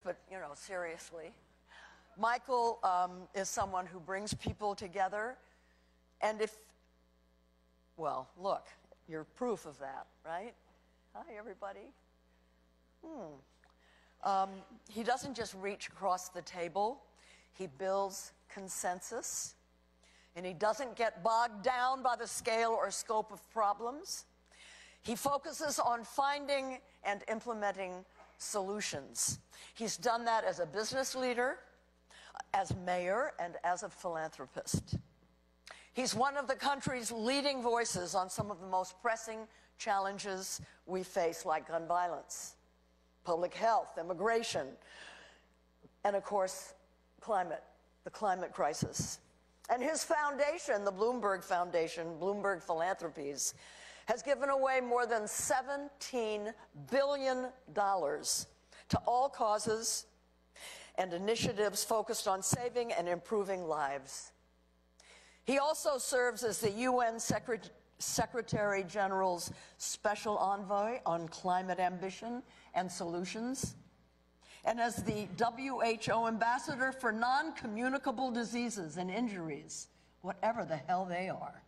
but, you know, seriously. Michael is someone who brings people together, and well, look, you're proof of that, right? Hi, everybody. He doesn't just reach across the table. He builds consensus, and he doesn't get bogged down by the scale or scope of problems. He focuses on finding and implementing solutions. He's done that as a business leader, as mayor, and as a philanthropist. He's one of the country's leading voices on some of the most pressing challenges we face, like gun violence, public health, immigration, and of course, the climate crisis. And his foundation, the Bloomberg Foundation, Bloomberg Philanthropies, has given away more than $17 billion to all causes and initiatives focused on saving and improving lives. He also serves as the UN Secretary General's Special Envoy on Climate Ambition and Solutions, and as the WHO Ambassador for Non-Communicable Diseases and Injuries, whatever the hell they are.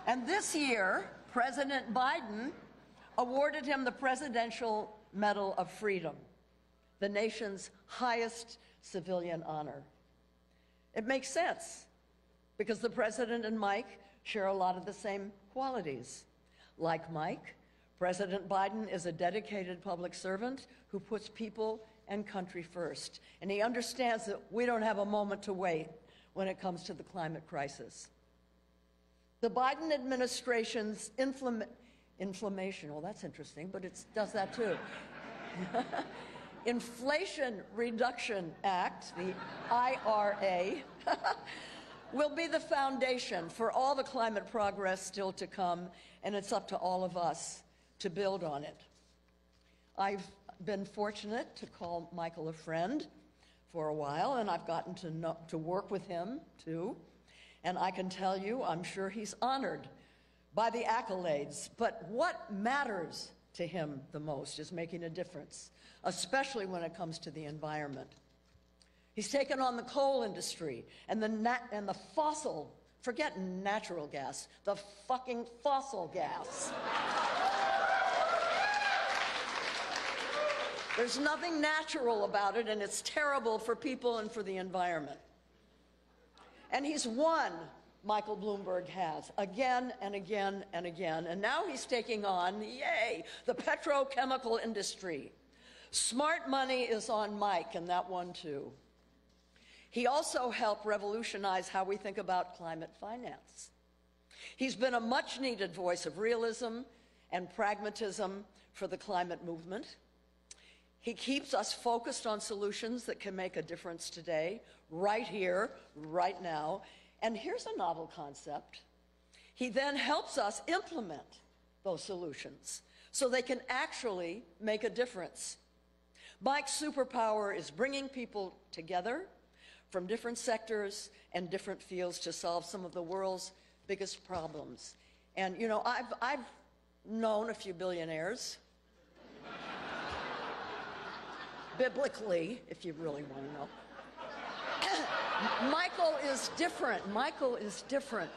And this year, President Biden awarded him the Presidential Medal of Freedom, the nation's highest civilian honor. It makes sense, because the president and Mike share a lot of the same qualities. Like Mike, President Biden is a dedicated public servant who puts people and country first, and he understands that we don't have a moment to wait when it comes to the climate crisis. The Biden administration's inflammation, well, that's interesting, but it does that too. Inflation Reduction Act, the IRA, will be the foundation for all the climate progress still to come, and it's up to all of us to build on it. I've been fortunate to call Michael a friend for a while, and I've gotten to work with him too. And I can tell you, I'm sure he's honored by the accolades, but what matters to him the most is making a difference, especially when it comes to the environment. He's taken on the coal industry and the fossil, forget natural gas, the fucking fossil gas. There's nothing natural about it, and it's terrible for people and for the environment. And he's won, Michael Bloomberg has, again and again and again. And now he's taking on, yay, the petrochemical industry. Smart money is on Mike, and that one too. He also helped revolutionize how we think about climate finance. He's been a much-needed voice of realism and pragmatism for the climate movement. He keeps us focused on solutions that can make a difference today, right here, right now. And here's a novel concept. He then helps us implement those solutions so they can actually make a difference. Mike's superpower is bringing people together from different sectors and different fields to solve some of the world's biggest problems. And, you know, I've known a few billionaires. Biblically, if you really want to know. Michael is different. Michael is different.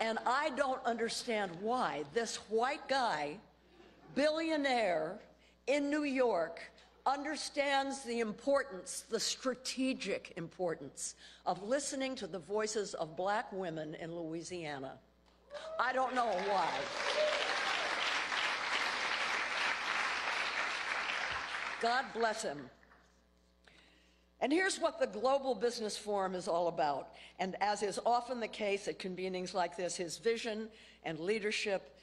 And I don't understand why this white guy, billionaire in New York, understands the importance, the strategic importance of listening to the voices of black women in Louisiana. I don't know why. God bless him. And here's what the Global Business Forum is all about. And as is often the case at convenings like this, his vision and leadership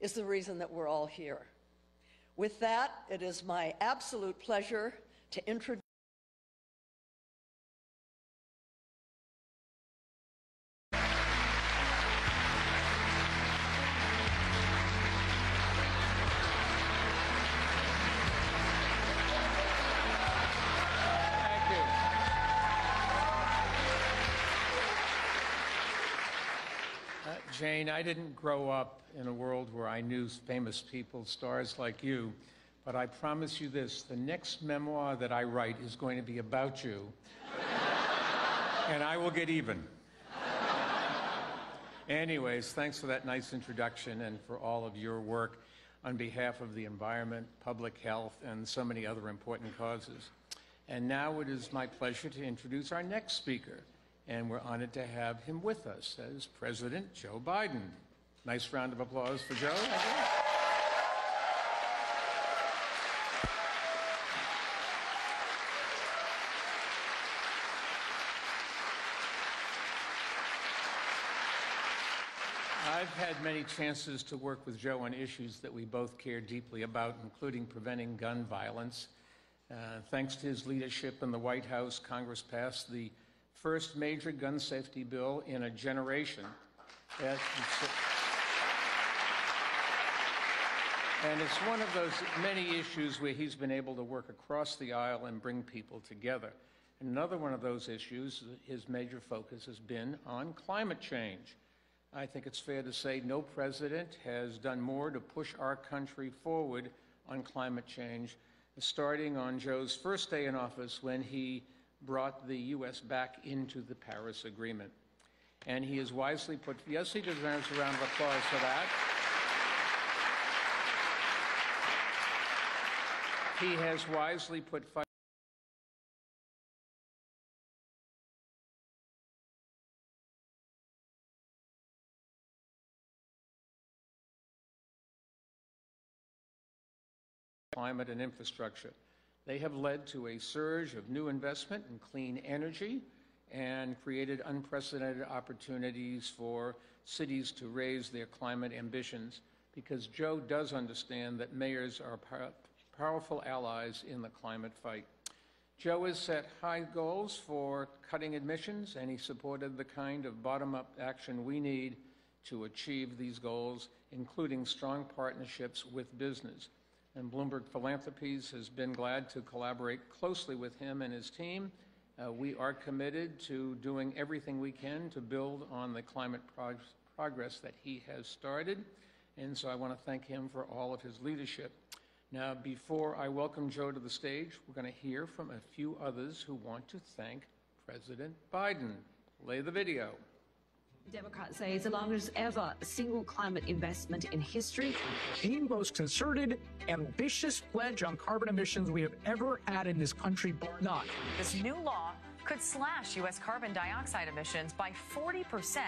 is the reason that we're all here. With that, it is my absolute pleasure to introduce Jane, I didn't grow up in a world where I knew famous people, stars like you, but I promise you this, the next memoir that I write is going to be about you, and I will get even. Anyways, thanks for that nice introduction and for all of your work on behalf of the environment, public health, and so many other important causes. And now it is my pleasure to introduce our next speaker, and we're honored to have him with us as President Joe Biden. Nice round of applause for Joe. I've had many chances to work with Joe on issues that we both care deeply about, including preventing gun violence. Thanks to his leadership in the White House, Congress passed the first major gun safety bill in a generation. And it's one of those many issues where he's been able to work across the aisle and bring people together. And another one of those issues, his major focus has been on climate change. I think it's fair to say no president has done more to push our country forward on climate change, starting on Joe's first day in office when he brought the U.S. back into the Paris Agreement. And he has wisely put, yes, he deserves a round of applause for that. He has wisely put climate and infrastructure. They have led to a surge of new investment in clean energy and created unprecedented opportunities for cities to raise their climate ambitions, because Joe does understand that mayors are powerful allies in the climate fight. Joe has set high goals for cutting emissions, and he supported the kind of bottom-up action we need to achieve these goals, including strong partnerships with business. And Bloomberg Philanthropies has been glad to collaborate closely with him and his team. We are committed to doing everything we can to build on the climate progress that he has started. And so I want to thank him for all of his leadership. Now, before I welcome Joe to the stage, we're going to hear from a few others who want to thank President Biden. Play the video. Democrats say it's the largest ever single climate investment in history. The most concerted, ambitious pledge on carbon emissions we have ever had in this country, bar none. This new law could slash U.S. carbon dioxide emissions by 40%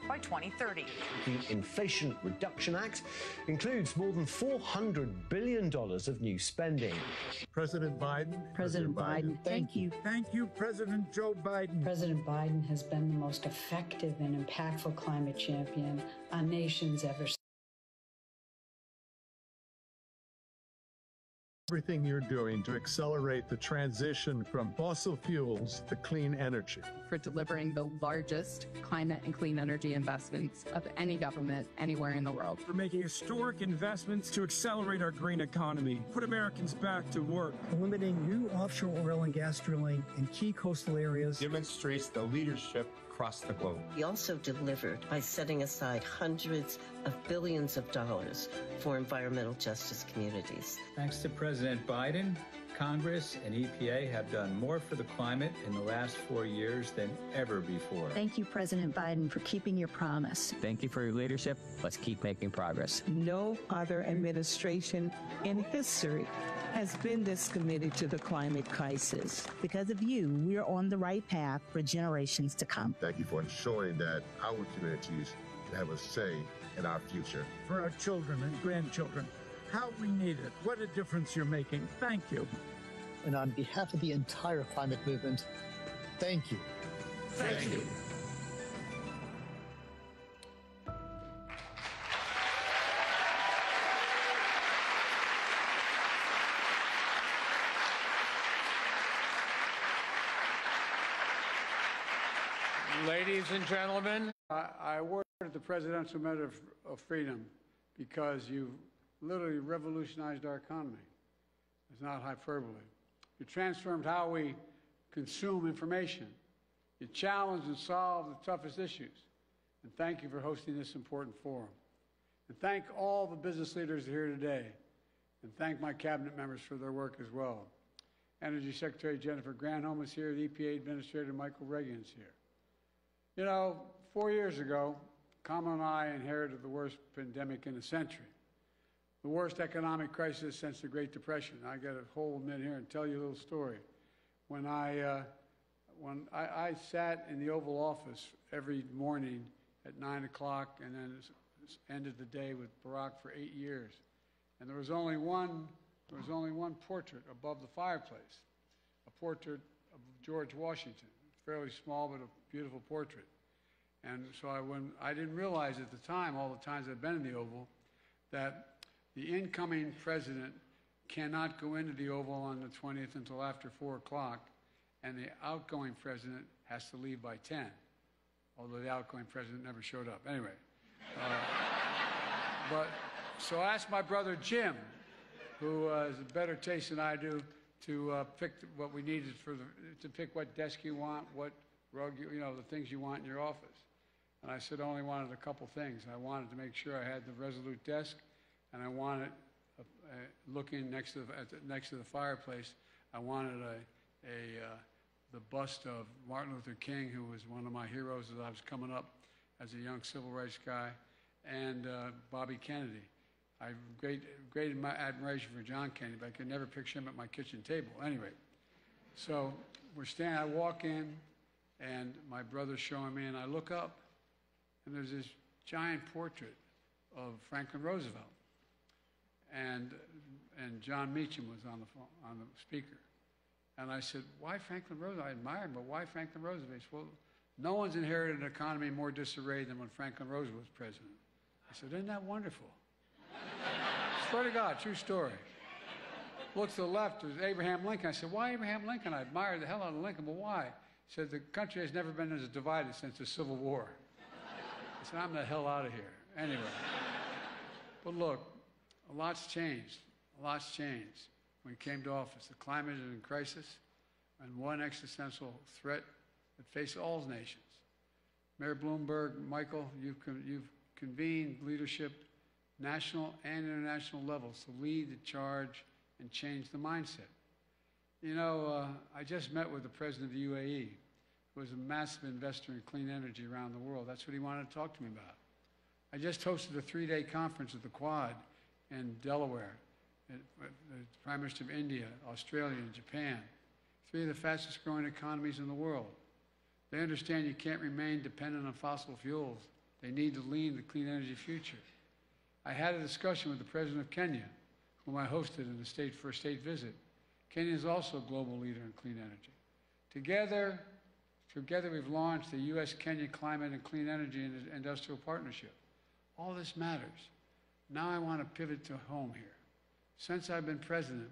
by 2030. The Inflation Reduction Act includes more than $400 billion of new spending. President Biden. President Biden, thank you. Thank you, President Joe Biden. President Biden has been the most effective and impactful climate champion our nation's ever seen. Everything you're doing to accelerate the transition from fossil fuels to clean energy. For delivering the largest climate and clean energy investments of any government anywhere in the world. For making historic investments to accelerate our green economy, put Americans back to work. Limiting new offshore oil and gas drilling in key coastal areas demonstrates the leadership across the globe. He also delivered by setting aside hundreds of billions of dollars for environmental justice communities. Thanks to President Biden, Congress and EPA have done more for the climate in the last 4 years than ever before. Thank you, President Biden, for keeping your promise. Thank you for your leadership. Let's keep making progress. No other administration in history has been this committed to the climate crisis. Because of you, we're on the right path for generations to come. Thank you for ensuring that our communities have a say in our future. For our children and grandchildren, how we need it, what a difference you're making. Thank you. And on behalf of the entire climate movement, thank you. Thank you. Ladies and gentlemen, I awarded the Presidential Medal of Freedom because you literally revolutionized our economy. It's not hyperbole. You transformed how we consume information. You challenged and solved the toughest issues. And thank you for hosting this important forum. And thank all the business leaders here today. and thank my cabinet members for their work as well. Energy Secretary Jennifer Granholm is here. The EPA Administrator Michael Reagan is here. You know, 4 years ago, Kamala and I inherited the worst pandemic in a century, the worst economic crisis since the Great Depression. I got to hold a minute here and tell you a little story. When I sat in the Oval Office every morning at 9 o'clock and then ended the day with Barack for 8 years. And there was only one portrait above the fireplace, a portrait of George Washington, fairly small but a beautiful portrait. And so I didn't realize at the time, all the times I've been in the Oval, that the incoming president cannot go into the Oval on the 20th until after 4 o'clock, and the outgoing president has to leave by 10, although the outgoing president never showed up. Anyway, so I asked my brother Jim, who has a better taste than I do, to pick what we needed to pick what desk you want, what rug, the things you want in your office. And I said I only wanted a couple things. I wanted to make sure I had the Resolute desk, and I wanted, looking next to the fireplace, I wanted the bust of Martin Luther King, who was one of my heroes as I was coming up as a young civil rights guy, and Bobby Kennedy. I have great admiration for John Kennedy, but I could never picture him at my kitchen table. Anyway, so we're standing, I walk in, and my brother's showing me, and I look up, and there's this giant portrait of Franklin Roosevelt. And John Meacham was on the speaker. And I said, why Franklin Roosevelt? I admire him, but why Franklin Roosevelt? He said, well, no one's inherited an economy in more disarray than when Franklin Roosevelt was president. I said, isn't that wonderful? Swear to God, true story. Look to the left, there's Abraham Lincoln. I said, why Abraham Lincoln? I admire the hell out of Lincoln, but why? He said, the country has never been as divided since the Civil War. I said, I'm the hell out of here. Anyway. But look, a lot's changed. A lot's changed when he came to office. The climate is in crisis, and one existential threat that faces all nations. Mayor Bloomberg, Michael, you've convened leadership, national and international levels, to lead the charge and change the mindset. You know, I just met with the president of the UAE, who is a massive investor in clean energy around the world. That's what he wanted to talk to me about. I just hosted a 3-day conference at the Quad in Delaware. The Prime Minister of India, Australia, and Japan, 3 of the fastest growing economies in the world. They understand you can't remain dependent on fossil fuels. They need to lead the clean energy future. I had a discussion with the President of Kenya, whom I hosted for a state visit. Kenya is also a global leader in clean energy. Together we've launched the U.S.-Kenya Climate and Clean Energy and Industrial Partnership. All this matters. Now I want to pivot to home here. Since I've been president,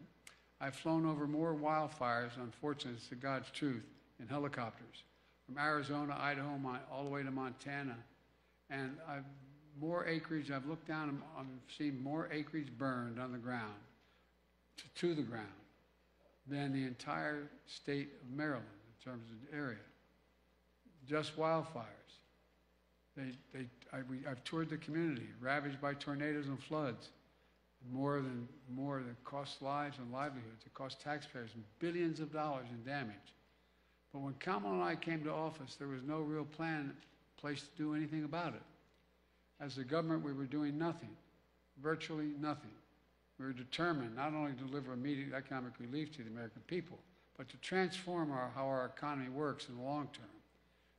I've flown over more wildfires, unfortunately, it's the God's truth, in helicopters, from Arizona, Idaho, all the way to Montana. And more acreage, I've looked down and I've seen more acreage burned on the ground, to the ground, than the entire state of Maryland in terms of the area. Just wildfires. I've toured the community, ravaged by tornadoes and floods. More than costs lives and livelihoods. It costs taxpayers billions of dollars in damage. But when Kamala and I came to office, there was no real plan in place to do anything about it. As a government, we were doing nothing, virtually nothing. We were determined not only to deliver immediate economic relief to the American people, but to transform how our economy works in the long term,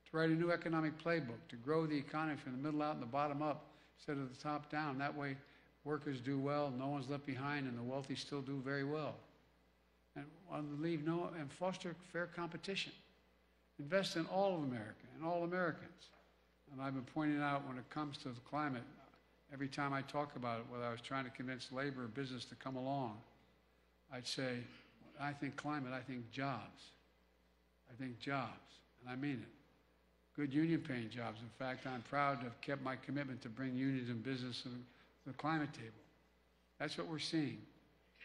to write a new economic playbook, to grow the economy from the middle out and the bottom up instead of the top down. That way, workers do well, no one's left behind, and the wealthy still do very well. And foster fair competition. Invest in all of America and all Americans. And I've been pointing out when it comes to the climate, every time I talk about it, whether I was trying to convince labor or business to come along, I'd say, when I think climate, I think jobs. I think jobs, and I mean it. Good union-paying jobs. In fact, I'm proud to have kept my commitment to bring unions and business to the climate table. That's what we're seeing.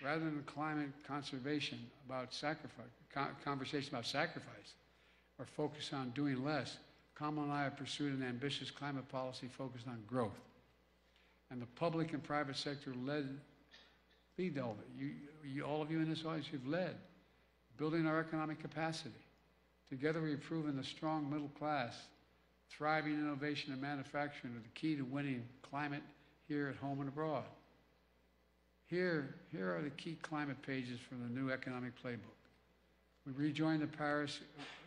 Rather than climate conservation about sacrifice, conversation about sacrifice, or focus on doing less, Kamala and I have pursued an ambitious climate policy focused on growth. And the public and private sector led Lead all of it. All of you in this audience, you've led. Building our economic capacity. Together we've proven the strong middle class, thriving innovation and manufacturing are the key to winning climate here at home and abroad. Here are the key climate pages from the new economic playbook. We rejoined the Paris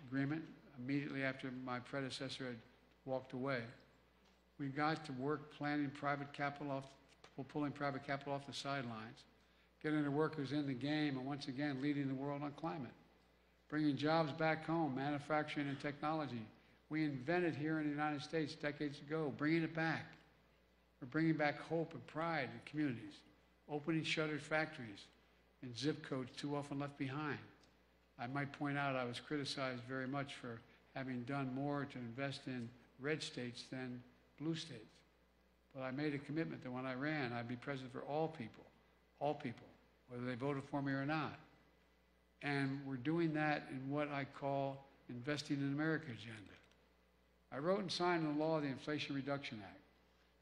Agreement immediately after my predecessor had walked away. We got to work pulling private capital off the sidelines, getting the workers in the game, and once again leading the world on climate. Bringing jobs back home, manufacturing and technology. We invented here in the United States decades ago, bringing it back. We're bringing back hope and pride in communities, opening shuttered factories in zip codes too often left behind. I might point out I was criticized very much for having done more to invest in red states than blue states. But I made a commitment that when I ran, I'd be president for all people, whether they voted for me or not. And we're doing that in what I call Investing in America agenda. I wrote and signed the law of the Inflation Reduction Act,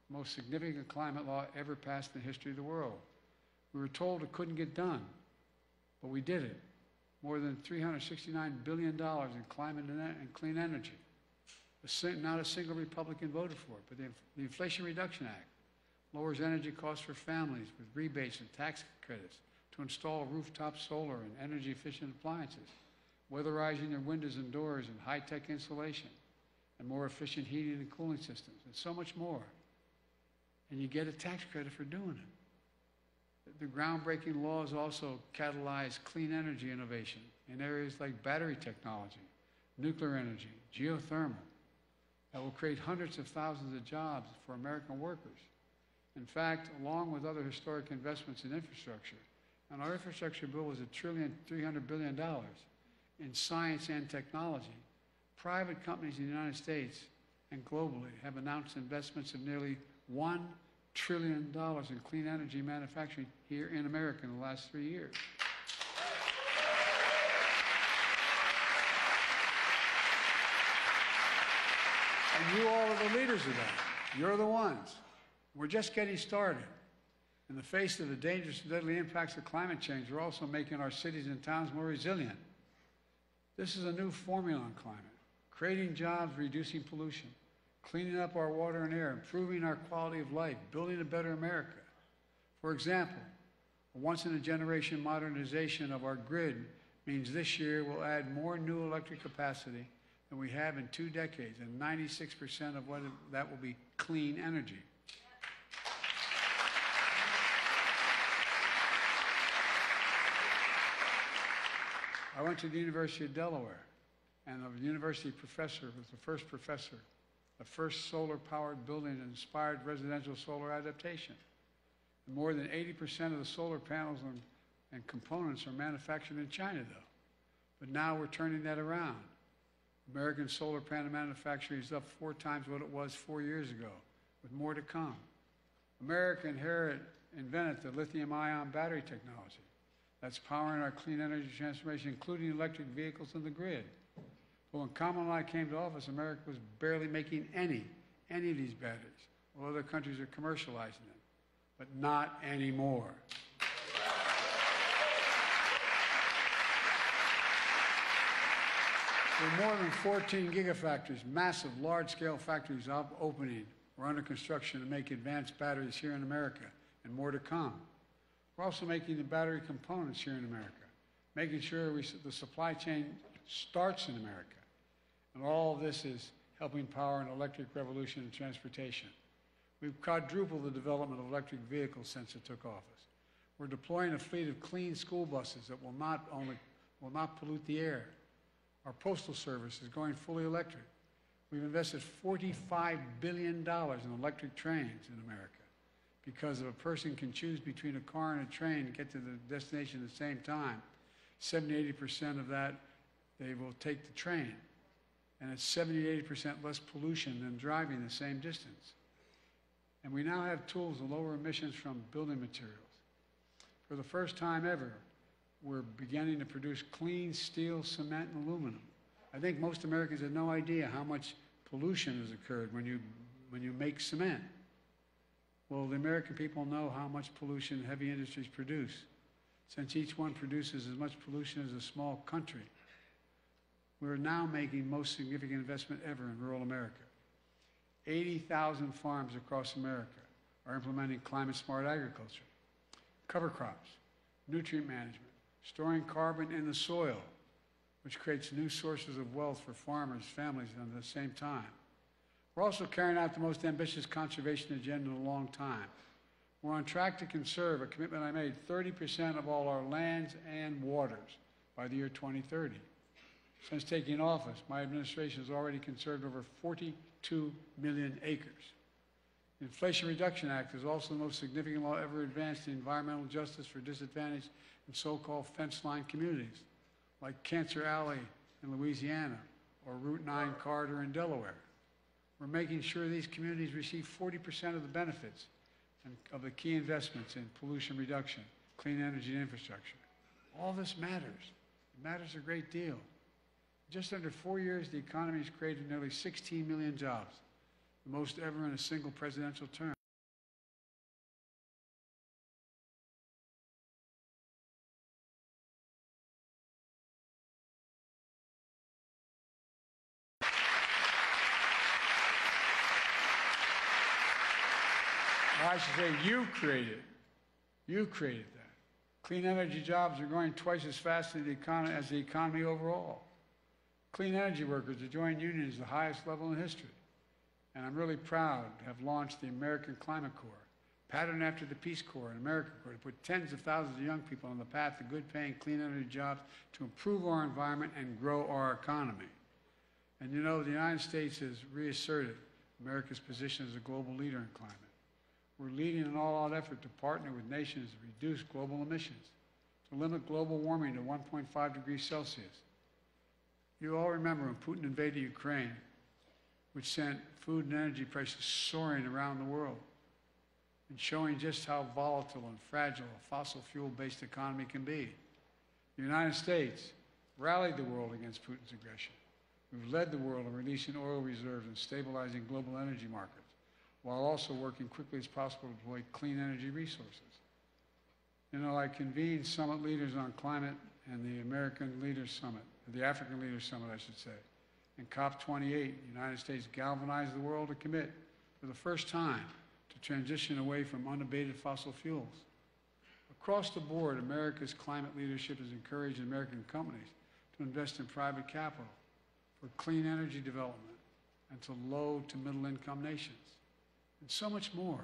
the most significant climate law ever passed in the history of the world. We were told it couldn't get done, but we did it. More than $369 billion in climate and clean energy. Not a single Republican voted for it, but the Inflation Reduction Act lowers energy costs for families with rebates and tax credits to install rooftop solar and energy-efficient appliances, weatherizing their windows and doors and high-tech insulation, and more efficient heating and cooling systems, and so much more. And you get a tax credit for doing it. The groundbreaking laws also catalyze clean energy innovation in areas like battery technology, nuclear energy, geothermal, that will create hundreds of thousands of jobs for American workers. In fact, along with other historic investments in infrastructure, and our infrastructure bill was $1.3 trillion in science and technology, private companies in the United States and globally have announced investments of nearly $1 trillion in clean energy manufacturing here in America in the last 3 years. And you all are the leaders of that. You're the ones. We're just getting started. In the face of the dangerous and deadly impacts of climate change, we're also making our cities and towns more resilient. This is a new formula on climate, creating jobs, reducing pollution, cleaning up our water and air, improving our quality of life, building a better America. For example, a once-in-a-generation modernization of our grid means this year we'll add more new electric capacity than we have in 2 decades, and 96% of that will be clean energy. I went to the University of Delaware, and the university professor was the first solar-powered building that inspired residential solar adaptation. And more than 80% of the solar panels and components are manufactured in China, though. But now we're turning that around. American solar panel manufacturing is up 4 times what it was 4 years ago, with more to come. America invented the lithium-ion battery technology that's powering our clean energy transformation, including electric vehicles and the grid. But when Kamala and I came to office, America was barely making any of these batteries, while other countries are commercializing them, but not anymore. With more than 14 gigafactories, massive, large-scale factories opening or under construction to make advanced batteries here in America, and more to come. We're also making the battery components here in America, making sure the supply chain starts in America. And all of this is helping power an electric revolution in transportation. We've quadrupled the development of electric vehicles since it took office. We're deploying a fleet of clean school buses that will not pollute the air. Our postal service is going fully electric. We've invested $45 billion in electric trains in America, because if a person can choose between a car and a train to get to the destination at the same time, 70-80% of that, they will take the train. And it's 70-80% less pollution than driving the same distance. And we now have tools to lower emissions from building materials. For the first time ever, we're beginning to produce clean steel, cement, and aluminum. I think most Americans have no idea how much pollution has occurred when you make cement. Will the American people know how much pollution heavy industries produce? Since each one produces as much pollution as a small country, we're now making most significant investment ever in rural America. 80,000 farms across America are implementing climate-smart agriculture, cover crops, nutrient management, storing carbon in the soil, which creates new sources of wealth for farmers, families, and at the same time. We're also carrying out the most ambitious conservation agenda in a long time. We're on track to conserve, a commitment I made, 30% of all our lands and waters by the year 2030. Since taking office, my administration has already conserved over 42 million acres. The Inflation Reduction Act is also the most significant law ever advanced in environmental justice for disadvantaged and so-called fence-line communities, like Cancer Alley in Louisiana or Route 9 corridor in Delaware. We're making sure these communities receive 40% of the benefits of the key investments in pollution reduction, clean energy and infrastructure. All this matters. It matters a great deal. In just under 4 years, the economy has created nearly 16 million jobs, the most ever in a single presidential term. I should say you created that. Clean energy jobs are growing twice as fast as the economy overall. Clean energy workers are joining unions at the highest level in history. And I'm really proud to have launched the American Climate Corps, patterned after the Peace Corps and American Corps, to put tens of thousands of young people on the path to good-paying, clean energy jobs to improve our environment and grow our economy. And you know, the United States has reasserted America's position as a global leader in climate. We're leading an all-out effort to partner with nations to reduce global emissions, to limit global warming to 1.5 degrees Celsius. You all remember when Putin invaded Ukraine, which sent food and energy prices soaring around the world, and showing just how volatile and fragile a fossil fuel-based economy can be. The United States rallied the world against Putin's aggression. We've led the world in releasing oil reserves and stabilizing global energy markets, while also working quickly as possible to deploy clean energy resources. You know, I convened summit leaders on climate and the American Leaders Summit, the African Leaders Summit, I should say. In COP28, the United States galvanized the world to commit for the first time to transition away from unabated fossil fuels. Across the board, America's climate leadership has encouraged American companies to invest in private capital for clean energy development and to low to middle income nations, and so much more.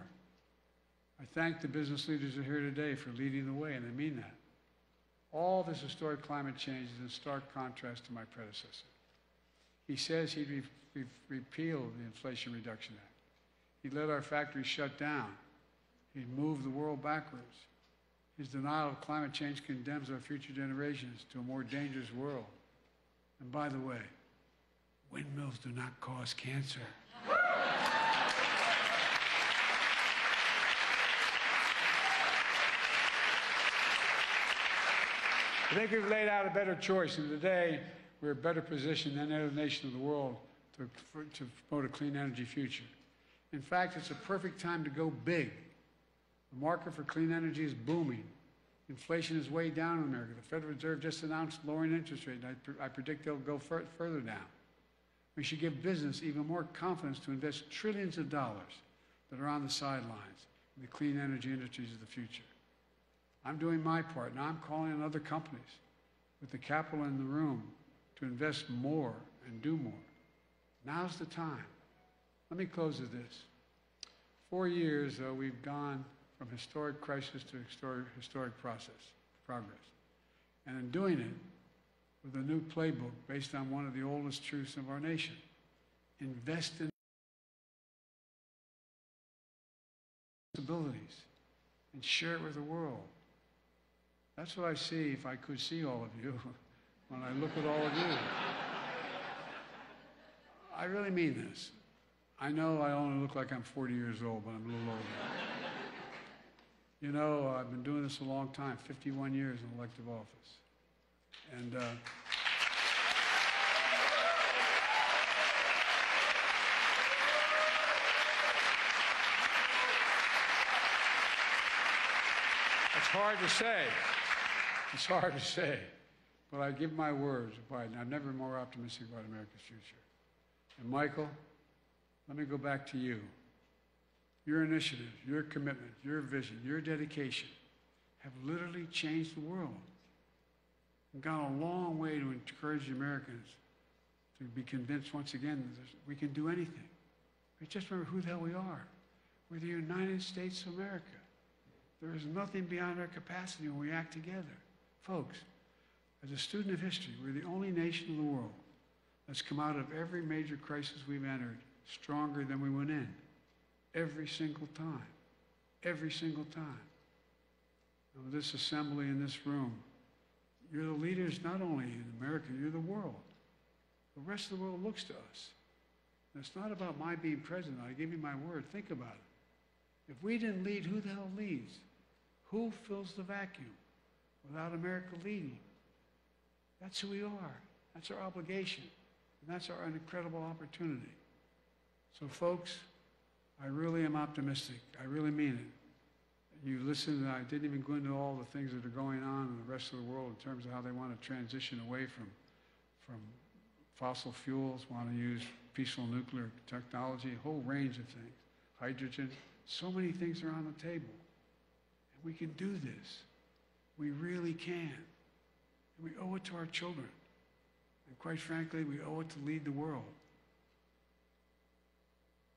I thank the business leaders who are here today for leading the way, and I mean that. All this historic climate change is in stark contrast to my predecessor. He says he'd repeal the Inflation Reduction Act. He'd let our factories shut down. He'd move the world backwards. His denial of climate change condemns our future generations to a more dangerous world. And by the way, windmills do not cause cancer. I think we've laid out a better choice, and today we're better positioned than any other nation in the world to promote a clean energy future. In fact, it's a perfect time to go big. The market for clean energy is booming. Inflation is way down in America. The Federal Reserve just announced lowering interest rates, and I predict they'll go further down. We should give business even more confidence to invest trillions of dollars that are on the sidelines in the clean energy industries of the future. I'm doing my part. Now I'm calling on other companies with the capital in the room to invest more and do more. Now's the time. Let me close with this. 4 years, we've gone from historic crisis to historic progress. And in doing it with a new playbook based on one of the oldest truths of our nation, invest in abilities and share it with the world. That's what I see if I could see all of you when I look at all of you. I really mean this. I know I only look like I'm 40 years old, but I'm a little older. You know, I've been doing this a long time, 51 years in elective office. And It's hard to say. It's hard to say. But I give my word to Biden. I'm never more optimistic about America's future. And Michael, let me go back to you. Your initiative, your commitment, your vision, your dedication have literally changed the world and gone a long way to encourage the Americans to be convinced once again that we can do anything. We just remember who the hell we are. We're the United States of America. There is nothing beyond our capacity when we act together. Folks, as a student of history, we're the only nation in the world that's come out of every major crisis we've entered stronger than we went in. Every single time. Every single time. Now, this assembly in this room, you're the leaders not only in America, you're the world. The rest of the world looks to us. And it's not about my being president. I give you my word. Think about it. If we didn't lead, who the hell leads? Who fills the vacuum without America leading? That's who we are. That's our obligation. And that's our incredible opportunity. So, folks, I really am optimistic. I really mean it. You listen, I didn't even go into all the things that are going on in the rest of the world in terms of how they want to transition away from fossil fuels, want to use peaceful nuclear technology, a whole range of things. Hydrogen, so many things are on the table. And we can do this. We really can. And we owe it to our children. And quite frankly, we owe it to lead the world.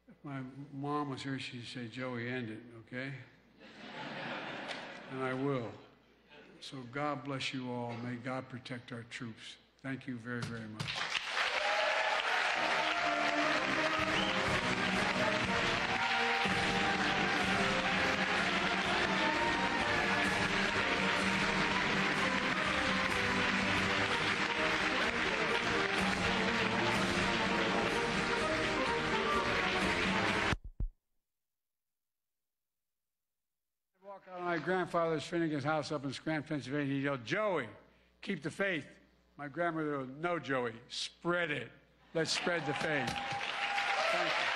If my mom was here, she'd say, Joey, end it, okay? And I will. So God bless you all. May God protect our troops. Thank you very, very much. My grandfather's Finnegan's house up in Scranton, Pennsylvania. He yelled, Joey, keep the faith. My grandmother would, no, Joey, spread it. Let's spread the faith. Thank you.